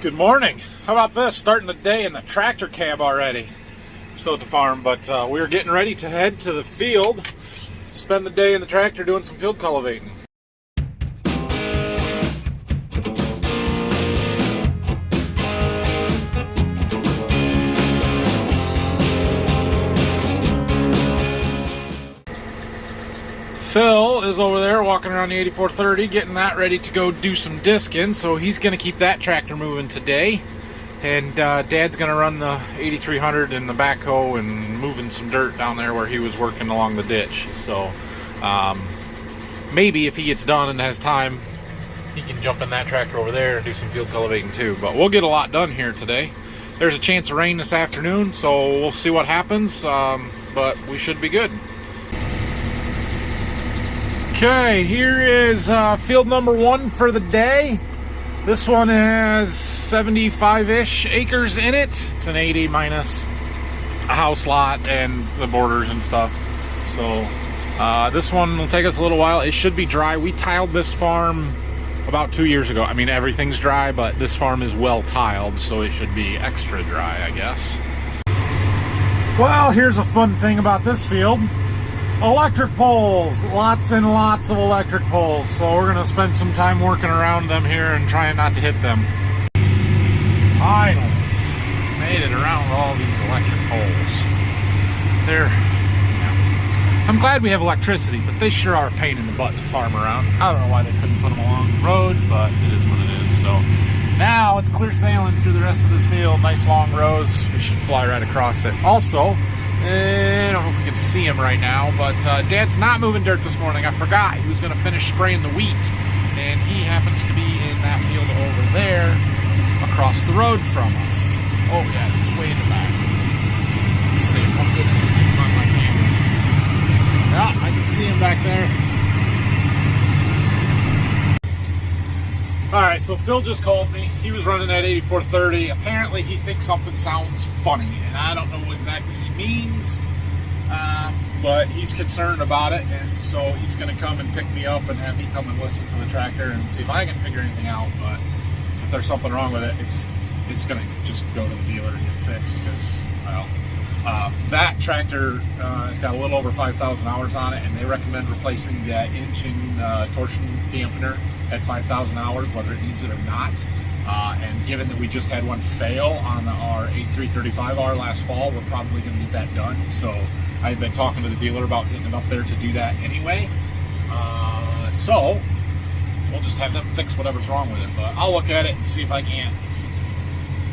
Good morning. How about this? Starting the day in the tractor cab already. Still at the farm, but we're getting ready to head to the field. Spend the day in the tractor doing some field cultivating. Phil is over there walking around the 8430 getting that ready to go do some disking, so he's going to keep that tractor moving today. And Dad's going to run the 8300 and the backhoe and moving some dirt down there where he was working along the ditch. So maybe if he gets done and has time, he can jump in that tractor over there and do some field cultivating too. But we'll get a lot done here today. There's a chance of rain this afternoon, so we'll see what happens, but we should be good. Okay, here is field number 1 for the day. This one has 75-ish acres in it. It's an 80 minus a house lot and the borders and stuff. So this one will take us a little while. It should be dry. We tiled this farm about 2 years ago. I mean, everything's dry, but this farm is well tiled, so it should be extra dry, I guess. Well, here's a fun thing about this field. Electric poles, lots and lots of electric poles. So we're gonna spend some time working around them here and trying not to hit them. Finally made it around all these electric poles. I'm glad we have electricity, but they sure are a pain in the butt to farm around. I don't know why they couldn't put them along the road, but it is what it is. So now it's clear sailing through the rest of this field. Nice long rows. We should fly right across it. Also, I don't know if we can see him right now, but Dad's not moving dirt this morning. I forgot he was going to finish spraying the wheat, and he happens to be in that field over there across the road from us. Oh yeah, just way in the back. Let's see, I'll fix the zoom on my camera. Yeah, I can see him back there. Alright, so Phil just called me. He was running that 8430. Apparently he thinks something sounds funny, and I don't know what exactly he means, but he's concerned about it, and so he's going to come and pick me up and have me come and listen to the tractor and see if I can figure anything out. But if there's something wrong with it, it's going to just go to the dealer and get fixed, because, well, that tractor has got a little over 5,000 hours on it, and they recommend replacing that engine torsion dampener at 5,000 hours, whether it needs it or not. And given that we just had one fail on our 8335R last fall, we're probably going to get that done. So I've been talking to the dealer about getting it up there to do that anyway. So we'll just have them fix whatever's wrong with it. But I'll look at it and see if I can't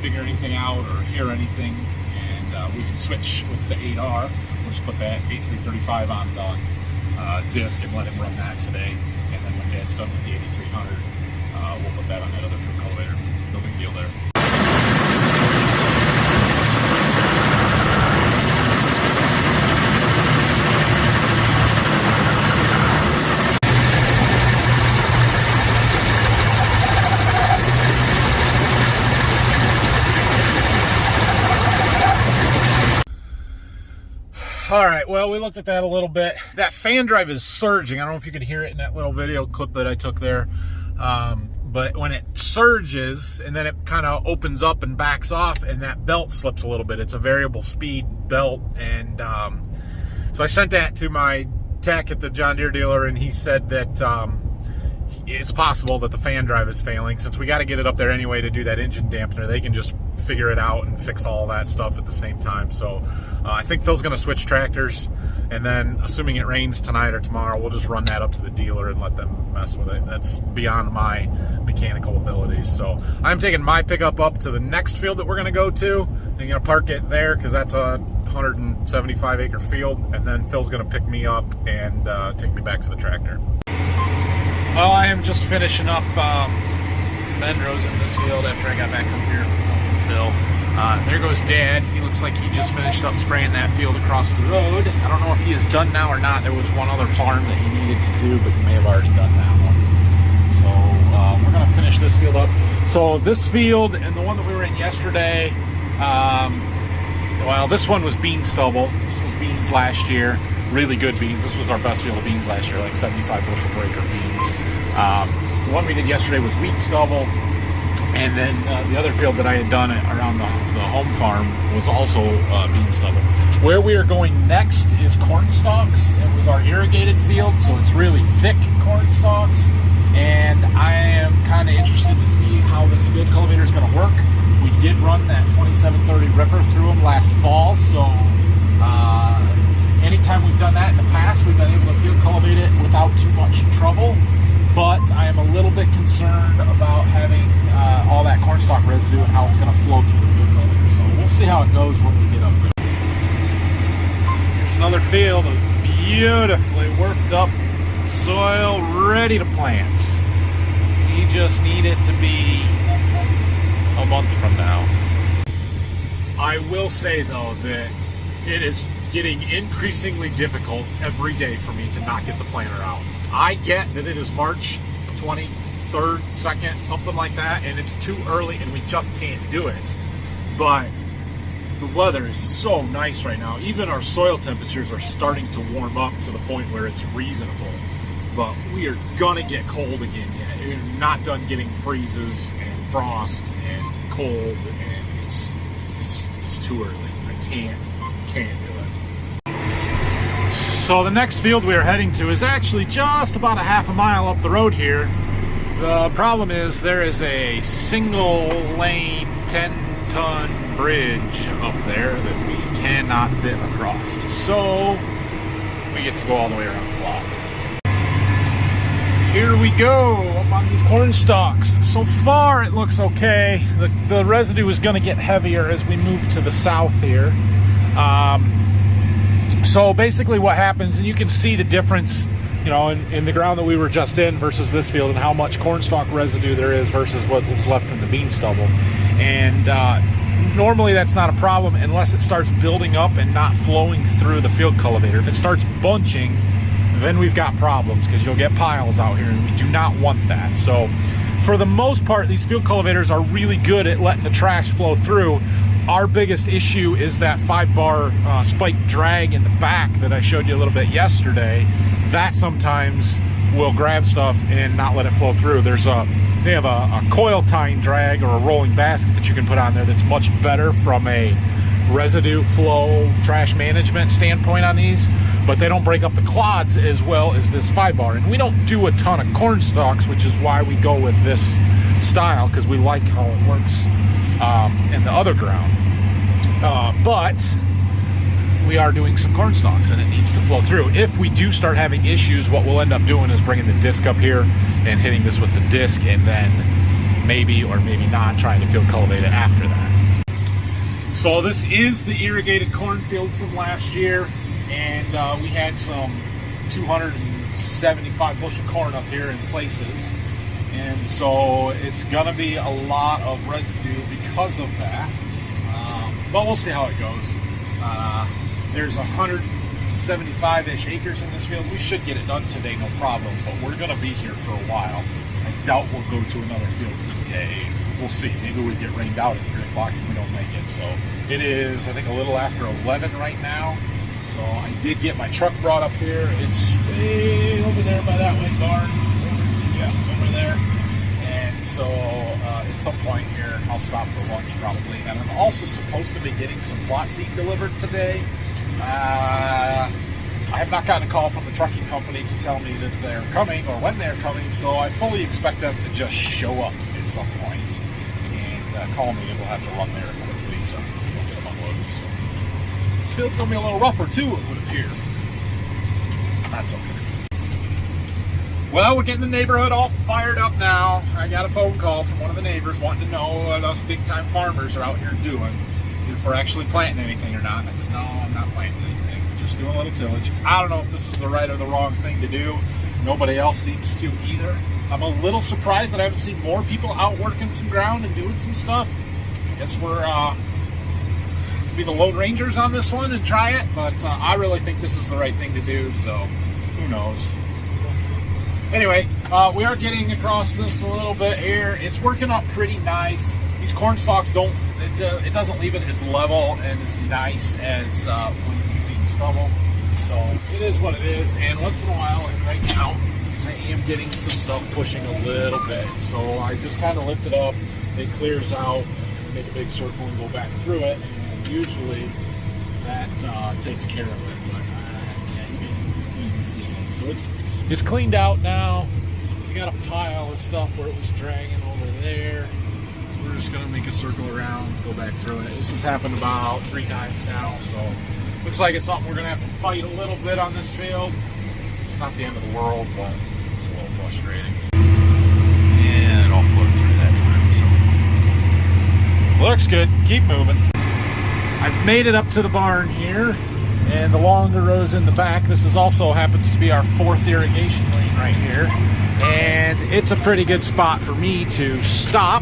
figure anything out or hear anything. And we can switch with the 8R. We'll just put that 8335 on the disc and let him run that today. And then when Dad's done with the 8300, we'll put that on that other field cultivator. No big deal there. All right, well, we looked at that a little bit. That fan drive is surging. I don't know if you could hear it in that little video clip that I took there. But when it surges and then it kind of opens up and backs off and that belt slips a little bit, it's a variable speed belt. And so I sent that to my tech at the John Deere dealer, and he said that it's possible that the fan drive is failing. Since we got to get it up there anyway to do that engine dampener, they can just figure it out and fix all that stuff at the same time. So I think Phil's going to switch tractors, and then assuming it rains tonight or tomorrow, we'll just run that up to the dealer and let them mess with it. That's beyond my mechanical abilities. So I'm taking my pickup up to the next field that we're going to go to. I'm going to park it there because that's a 175 acre field, and then Phil's going to pick me up and take me back to the tractor. Well, I am just finishing up some end rows in this field after I got back up here from Phil. There goes Dad. He looks like he just finished up spraying that field across the road. I don't know if he is done now or not. There was one other farm that he needed to do, but he may have already done that one. So we're going to finish this field up. So this field and the one that we were in yesterday, well, this one was bean stubble. This was beans last year. Really good beans. This was our best field of beans last year, like 75 bushel per acre beans. The one we did yesterday was wheat stubble. And then the other field that I had done around the home farm was also bean stubble. Where we are going next is cornstalks. It was our irrigated field, so it's really thick cornstalks. And I am kind of interested to see how this field cultivator is going to work. We did run that 2730 ripper through them last fall, so anytime we've done that in the past, we've been able to field cultivate it without too much trouble. But I am a little bit concerned about having all that cornstalk residue and how it's going to flow through the field cultivator. So we'll see how it goes when we get up there. Here's another field of beautifully worked up soil ready to plant. We just need it to be a month from now. I will say though that it is getting increasingly difficult every day for me to not get the planter out. I get that it is March 23rd, 2nd, something like that, and it's too early and we just can't do it. But the weather is so nice right now. Even our soil temperatures are starting to warm up to the point where it's reasonable. But we are gonna get cold again yet. We're not done getting freezes and frost and cold, and it's too early. I can't do it. So the next field we are heading to is actually just about a half a mile up the road here. The problem is there is a single lane 10-ton bridge up there that we cannot fit across. So we get to go all the way around the block. Here we go up on these corn stalks. So far it looks okay. The residue is going to get heavier as we move to the south here. So basically what happens, and you can see the difference, you know, in the ground that we were just in versus this field and how much cornstalk residue there is versus what was left from the bean stubble. And normally that's not a problem unless it starts building up and not flowing through the field cultivator. If it starts bunching, then we've got problems because you'll get piles out here and we do not want that. So for the most part, these field cultivators are really good at letting the trash flow through. Our biggest issue is that 5-bar spike drag in the back that I showed you a little bit yesterday. That sometimes will grab stuff and not let it flow through. They have a coil tying drag or a rolling basket that you can put on there that's much better from a residue flow trash management standpoint on these, but they don't break up the clods as well as this 5-bar. And we don't do a ton of corn stalks, which is why we go with this style, because we like how it works in the other ground. But we are doing some corn stalks and it needs to flow through. If we do start having issues, what we'll end up doing is bringing the disc up here and hitting this with the disc, and then maybe or maybe not trying to field cultivate it after that. So this is the irrigated cornfield from last year, and we had some 275 bushel corn up here in places, and so it's gonna be a lot of residue because of that, but we'll see how it goes. There's 175-ish acres in this field. We should get it done today, no problem, but we're gonna be here for a while. I doubt we'll go to another field today. We'll see. Maybe we get rained out at 3 o'clock and we don't make it. So it is, I think, a little after 11 right now. So I did get my truck brought up here. It's way over there by that way barn. Yeah, over there. And so at some point here, I'll stop for lunch probably. And I'm also supposed to be getting some plot seed delivered today. I have not gotten a call from the trucking company to tell me that they're coming or when they're coming, so I fully expect them to just show up at some point and call me, and we'll have to run there quickly so we'll get them unloaded. So this field's going to be a little rougher too, it would appear. That's okay. Well, we're getting the neighborhood all fired up now. I got a phone call from one of the neighbors wanting to know what us big-time farmers are out here doing, if we're actually planting anything or not. And I said, no, I'm not planting anything. We're just doing a little tillage. I don't know if this is the right or the wrong thing to do. Nobody else seems to either. I'm a little surprised that I haven't seen more people out working some ground and doing some stuff. I guess we're to be the Lone Rangers on this one and try it, but I really think this is the right thing to do, so who knows. We'll see. Anyway, we are getting across this a little bit here. It's working up pretty nice. These corn stalks don't, it doesn't leave it as level and as nice as when you're using stubble. So it is what it is, and once in a while, and right now, I am getting some stuff pushing a little bit. So I just kind of lifted up it clears out, make a big circle and go back through it, and usually that takes care of it. But yeah, you guys can clearly see it. So it's cleaned out now. We got a pile of stuff where it was dragging over there. So we're just gonna make a circle around, go back through it. This has happened about 3 times now, so looks like it's something we're gonna have to fight a little bit on this field. It's not the end of the world, but it's a little frustrating. And it all flowed through that time, so looks good. Keep moving. I've made it up to the barn here, and the longer row's in the back. This is also happens to be our 4th irrigation lane right here, and it's a pretty good spot for me to stop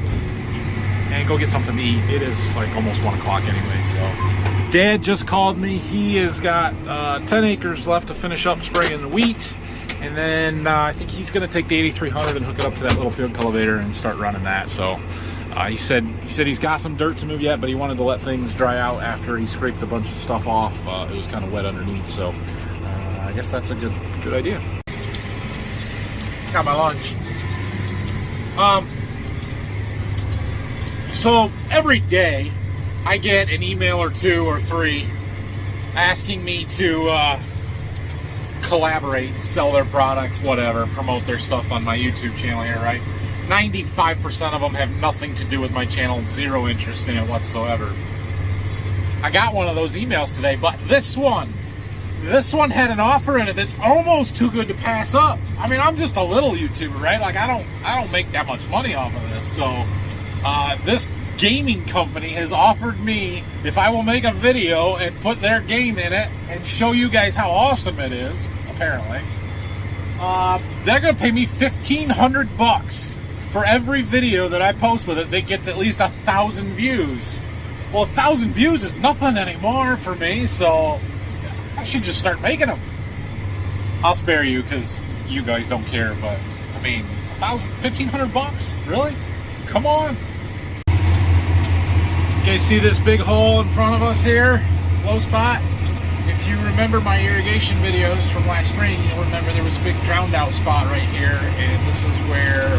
and go get something to eat. It is like almost 1 o'clock anyway, so. Dad just called me. He has got 10 acres left to finish up spraying the wheat, and then I think he's going to take the 8300 and hook it up to that little field cultivator and start running that. So he said he's got some dirt to move yet, but he wanted to let things dry out after he scraped a bunch of stuff off. It was kind of wet underneath, so I guess that's a good idea. Got my lunch. So every day I get an email or 2 or 3 asking me to collaborate, sell their products, whatever, promote their stuff on my YouTube channel here, right? 95% of them have nothing to do with my channel, 0 interest in it whatsoever. I got one of those emails today, but this one had an offer in it that's almost too good to pass up. I mean, I'm just a little YouTuber, right? Like I don't make that much money off of this. So this gaming company has offered me if I will make a video and put their game in it and show you guys how awesome it is, apparently, they're gonna pay me $1,500 for every video that I post with it that gets at least 1,000 views. Well, 1,000 views is nothing anymore for me, so I should just start making them. I'll spare you because you guys don't care, but I mean, $1,500? Really? Come on. You guys see this big hole in front of us here? Low spot? If you remember my irrigation videos from last spring, you'll remember there was a big drowned out spot right here, and this is where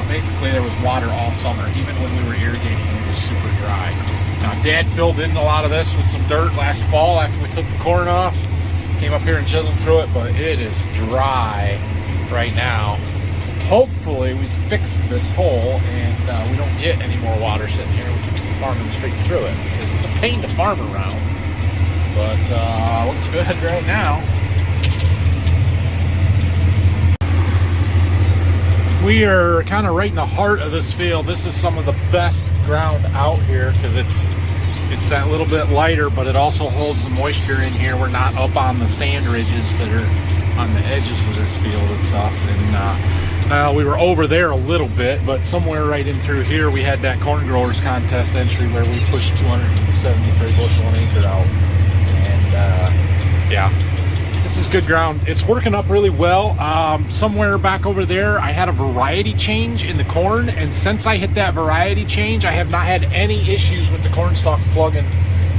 basically there was water all summer. Even when we were irrigating, it was super dry. Now, Dad filled in a lot of this with some dirt last fall after we took the corn off. Came up here and chiseled through it, but it is dry right now. Hopefully we fix this hole and we don't get any more water sitting here. We can keep farming straight through it because it's a pain to farm around. But looks good right now. We are kind of right in the heart of this field. This is some of the best ground out here because it's that little bit lighter, but it also holds the moisture in here. We're not up on the sand ridges that are on the edges of this field and stuff. And we were over there a little bit, but somewhere right in through here we had that corn growers contest entry where we pushed 273 bushel an acre out. And yeah, this is good ground. It's working up really well. Somewhere back over there I had a variety change in the corn, and since I hit that variety change I have not had any issues with the Cornstalks plug-in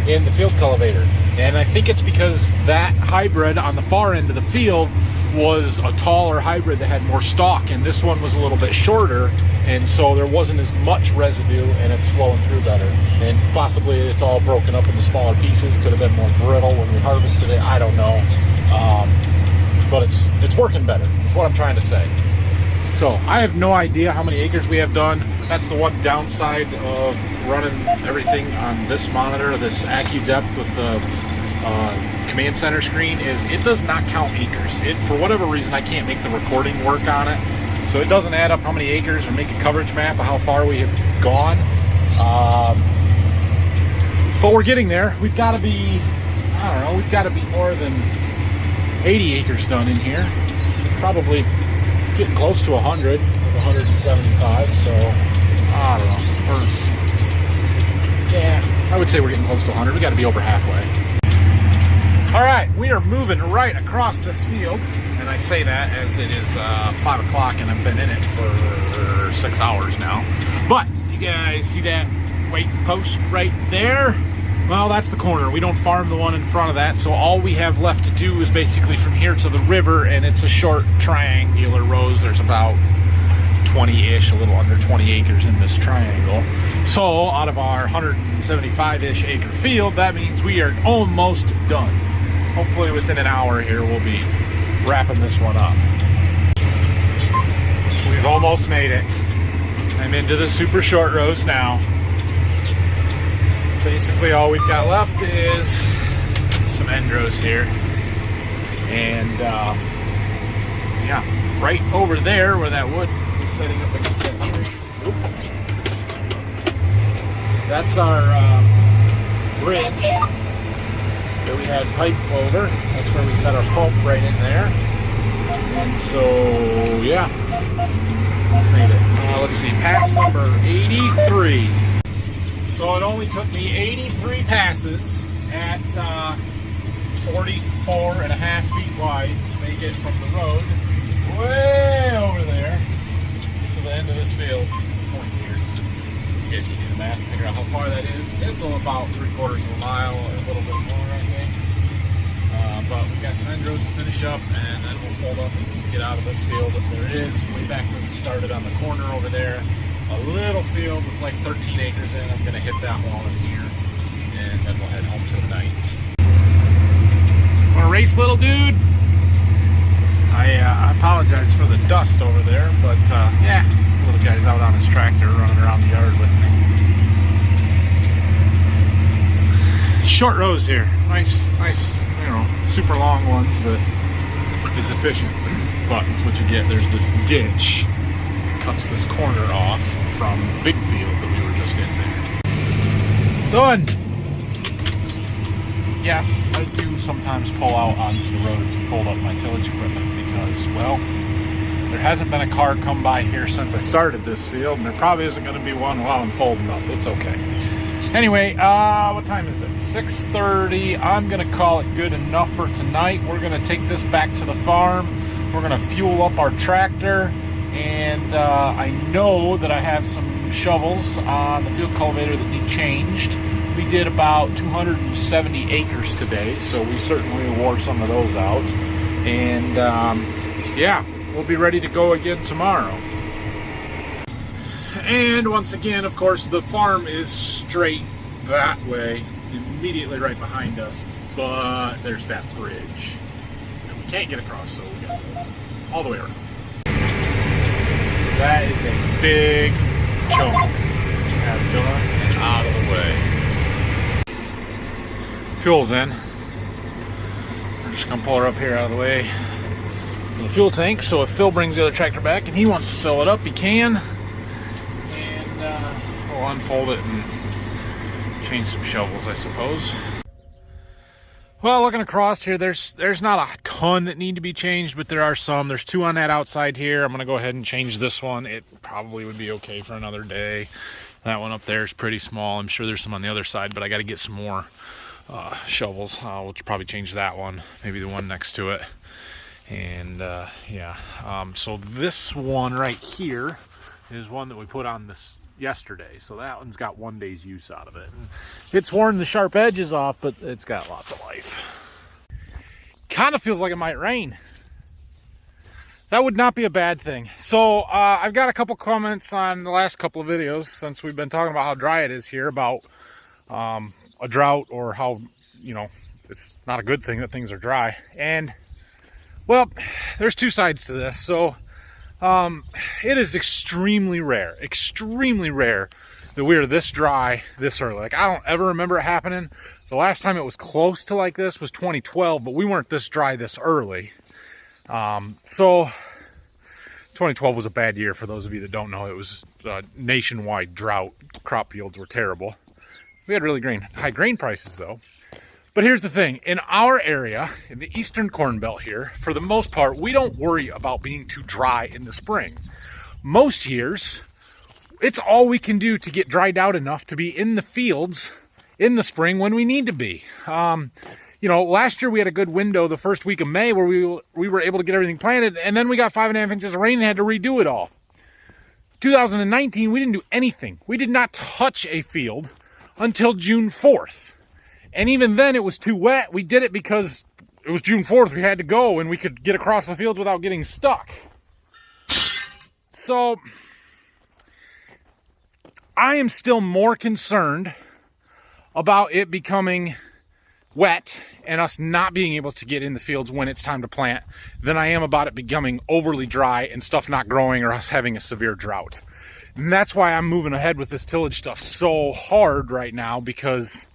in the field cultivator. And I think it's because that hybrid on the far end of the field was a taller hybrid that had more stalk, and this one was a little bit shorter, and so there wasn't as much residue and it's flowing through better. And possibly it's all broken up into smaller pieces. Could have been more brittle when we harvested it, I don't know. But it's working better. That's what I'm trying to say. So I have no idea how many acres we have done. That's the one downside of running everything on this monitor, this AccuDepth with the command center screen, is it does not count acres. For whatever reason, I can't make the recording work on it. So it doesn't add up how many acres or make a coverage map of how far we have gone. But we're getting there. We've got to be, I don't know, we've got to be more than 80 acres done in here. Probably getting close to 100, 175, so I don't know. Yeah, I would say we're getting close to 100. We got to be over halfway. All right, we are moving right across this field, and I say that as it is 5 o'clock and I've been in it for 6 hours now. But you guys see that white post right there? Well, that's the corner. We don't farm the one in front of that, so all we have left to do is basically from here to the river, and it's a short triangular rows. There's about 20-ish, a little under 20 acres in this triangle. So out of our 175-ish acre field, that means we are almost done. Hopefully within an hour here we'll be wrapping this one up. We've almost made it. I'm into the super short rows now. Basically all we've got left is some end rows here. And yeah, right over there where that wood is setting up against that tree. That's our bridge that we had pipe over. That's where we set our pump right in there. And so, yeah, made it. Let's see, pass number 83. So it only took me 83 passes at 44.5 feet wide to make it from the road way over there to the end of this field point here. You guys can do the math and figure out how far that is. It's about 3/4 of a mile or a little bit more, I think. But we've got some end rows to finish up, and then we'll fold up and get out of this field. There it is, way back where we started on the corner over there. A little field with like 13 acres in. I'm going to hit that wall in here, and then we'll head home for the night. Want to race, little dude? I apologize for the dust over there, but yeah, little guy's out on his tractor running around the yard with me. Short rows here, nice, you know, super long ones that is efficient, but it's what you get. There's this ditch that cuts this corner off from the big field that we were just in there. Done. Yes, I do sometimes pull out onto the road to fold up my tillage equipment because, well, there hasn't been a car come by here since I started this field, and there probably isn't going to be one while I'm folding up. It's okay. Anyway, what time is it? 6:30. I'm going to call it good enough for tonight. We're going to take this back to the farm. We're going to fuel up our tractor, and I know that I have some shovels on the field cultivator that need changed. We did about 270 acres today, so we certainly wore some of those out. And yeah, we'll be ready to go again tomorrow. And once again, of course, the farm is straight that way, immediately right behind us, but there's that bridge that we can't get across, so we got to go all the way around. That is a big chunk to have done and out of the way. Fuel's in. We're just gonna pull her up here out of the way in the fuel tank, so if Phil brings the other tractor back and he wants to fill it up, he can. And we'll unfold it and change some shovels, I suppose. Well, looking across here, there's not a ton that need to be changed, but there are some. There's two on that outside here. I'm gonna go ahead and change this one. It probably would be okay for another day. That one up there is pretty small. I'm sure there's some on the other side, but I got to get some more shovels. We'll probably change that one, maybe the one next to it. And yeah, so this one right here is one that we put on this yesterday, so that one's got 1 day's use out of it. And it's worn the sharp edges off, but it's got lots of life. Kind of feels like it might rain. That would not be a bad thing. So I've got a couple comments on the last couple of videos since we've been talking about how dry it is here, about a drought, or how, you know, it's not a good thing that things are dry. And well, there's two sides to this. So it is extremely rare that we are this dry this early. Like, I don't ever remember it happening. The last time it was close to like this was 2012, but we weren't this dry this early. So 2012 was a bad year for those of you that don't know. It was a nationwide drought. Crop yields were terrible. We had really high grain prices though. But here's the thing, in our area, in the eastern corn belt here, for the most part, we don't worry about being too dry in the spring. Most years, it's all we can do to get dried out enough to be in the fields in the spring when we need to be. You know, last year we had a good window the first week of May where we were able to get everything planted, and then we got 5.5 inches of rain and had to redo it all. 2019, we didn't do anything. We did not touch a field until June 4th. And even then it was too wet. We did it because it was June 4th. We had to go and we could get across the fields without getting stuck. So I am still more concerned about it becoming wet and us not being able to get in the fields when it's time to plant than I am about it becoming overly dry and stuff not growing or us having a severe drought. And that's why I'm moving ahead with this tillage stuff so hard right now, because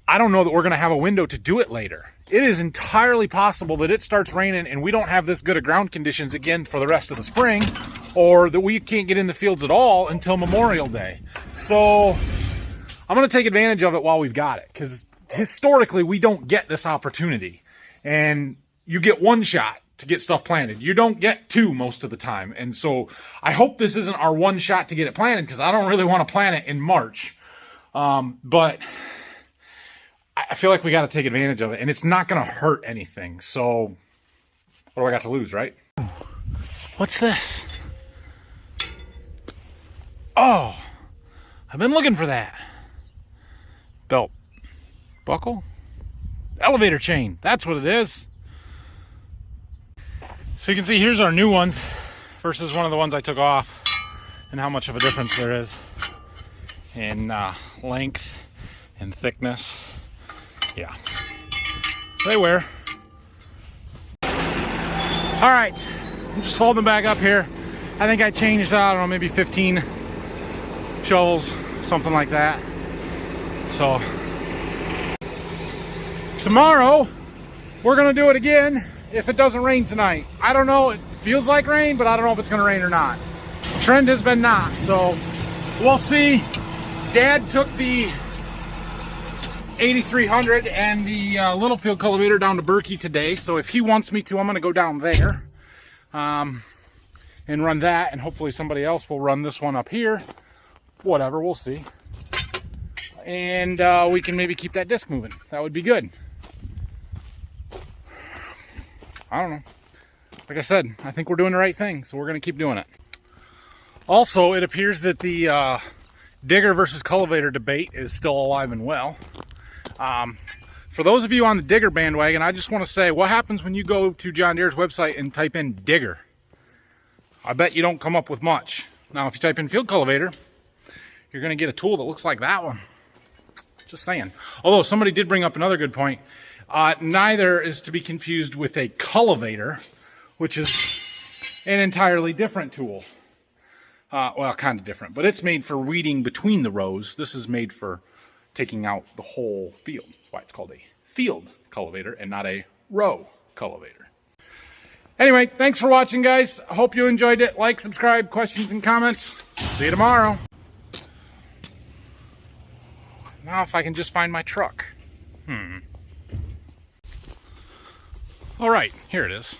I don't know that we're going to have a window to do it later. It is entirely possible that it starts raining and we don't have this good of ground conditions again for the rest of the spring, or that we can't get in the fields at all until Memorial Day. So I'm going to take advantage of it while we've got it, because historically we don't get this opportunity, and you get one shot to get stuff planted. You don't get two most of the time. And so I hope this isn't our one shot to get it planted, because I don't really want to plant it in March. But I feel like we got to take advantage of it, and it's not going to hurt anything. So what do I got to lose, right? What's this? Oh, I've been looking for that. Belt buckle? Elevator chain. That's what it is. So you can see here's our new ones versus one of the ones I took off, and how much of a difference there is in length and thickness. Yeah, they wear. All right, I'm just folding them back up here. I think I changed, I don't know, maybe 15 shovels, something like that. So tomorrow we're gonna do it again if it doesn't rain tonight. I don't know, it feels like rain, but I don't know if it's gonna rain or not. The trend has been not, so we'll see. Dad took the 8300 and the little field cultivator down to Berkey today, so if he wants me to, I'm gonna go down there and run that, and hopefully somebody else will run this one up here. Whatever, we'll see. And we can maybe keep that disc moving. That would be good. I don't know. Like I said, I think we're doing the right thing, so we're going to keep doing it. Also, it appears that the digger versus cultivator debate is still alive and well. For those of you on the digger bandwagon, I just want to say, what happens when you go to John Deere's website and type in digger? I bet you don't come up with much. Now, if you type in field cultivator, you're going to get a tool that looks like that one. Just saying. Although somebody did bring up another good point. Neither is to be confused with a cultivator, which is an entirely different tool. Well, kind of different, but it's made for weeding between the rows. This is made for taking out the whole field. That's why it's called a field cultivator and not a row cultivator. Anyway, thanks for watching, guys. I hope you enjoyed it. Like, subscribe, questions, and comments. See you tomorrow. Now if I can just find my truck. All right, here it is.